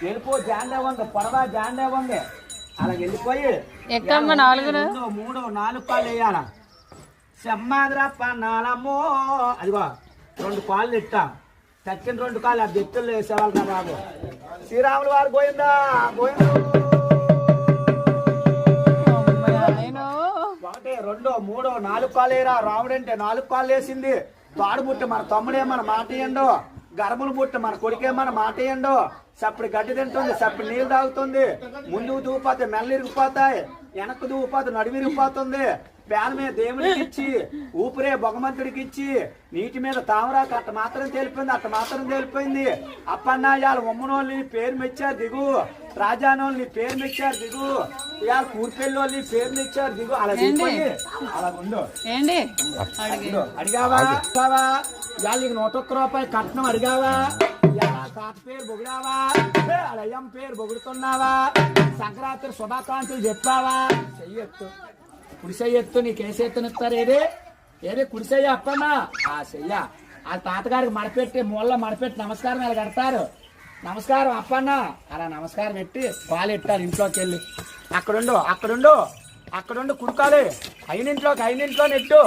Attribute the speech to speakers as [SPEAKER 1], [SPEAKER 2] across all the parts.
[SPEAKER 1] వెళ్ళిపో జాండే ఉంది పొడవా జాండే ఉంది అలా వెళ్ళిపోయి
[SPEAKER 2] ఎక్కమ్మ నాలుగురు
[SPEAKER 1] 2, 3, 4 కాళ్ళు వేయాల సెమ్మాదిరప్ప నాలమ్మో అదిగో 2 కాళ్ళు ఇట్టా తక్కిన 2 కాళ్ళు ఆ బెత్తుల్లో వేసేవాళ్ళు కదా బాబు శ్రీరాములు వారు పోయిందా పోయిందా 1, 2, 3, 4 కాళ్ళు వేయరా రాముడంటే 4 కాళ్ళు వేసింది తాడు బుట్ట మన తమ్ముడే మన మాట ఇయ్యండు గర్భలు బుట్ట మన కొడుకే మన మాట ఇయ్యండు సప్పుడు గడ్డి తింటుంది సప్పుడు నీళ్ళు తాగుతుంది ముందుకు దూపోతే మెల్ల ఇరిగిపోతాయి వెనక్కు దూపోతే నడుము ఇరిగిపోతుంది పేన మీద దేవుడికి ఇచ్చి ఊపిరే భగవంతుడికి ఇచ్చి నీటి మీద తామరాకు అట్ట మాత్రం తేలిపోయింది అప్పన్నా ఇవాళ ఉమ్మనోళ్ళని పేరు మెచ్చారు దిగు రాజానోళ్ళని పేరు మెచ్చారు దిగు ఇవాళ కూర్పెల్లి వాళ్ళని పేరు మెచ్చారు దిగు అలా దిగిపోయి అలా ఉండు అడిగావా ఇవాళ నీకు 101 రూపాయలు కట్నం అడిగావా తాత పేరు బొగిడావా అయ్యమ్మ పేరు బొగుడుతున్నావా సంక్రాంతి శుభాకాంక్షలు చెప్పావా చెయ్యొత్తు కుడిసెయ్యొత్తు నీకు ఏసెత్తునిస్తారు ఏది కుడిసెయ్య అప్పన్నా ఆ చెయ్య ఆ తాతగారికి మడపెట్టి మూలలో మడపెట్టి నమస్కారం ఇలా కడతారు నమస్కారం అప్పన్న అలా నమస్కారం పెట్టి పాలు ఇట్టారు ఇంట్లోకి వెళ్ళి అక్కడుండు కుడుకాలి అయినింట్లో నెట్టు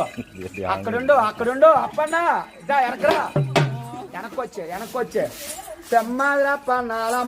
[SPEAKER 1] అక్కడుండు అప్పన్న ఇదా వెనక్కొచ్చే తెమ్మాదిరప్ప నాల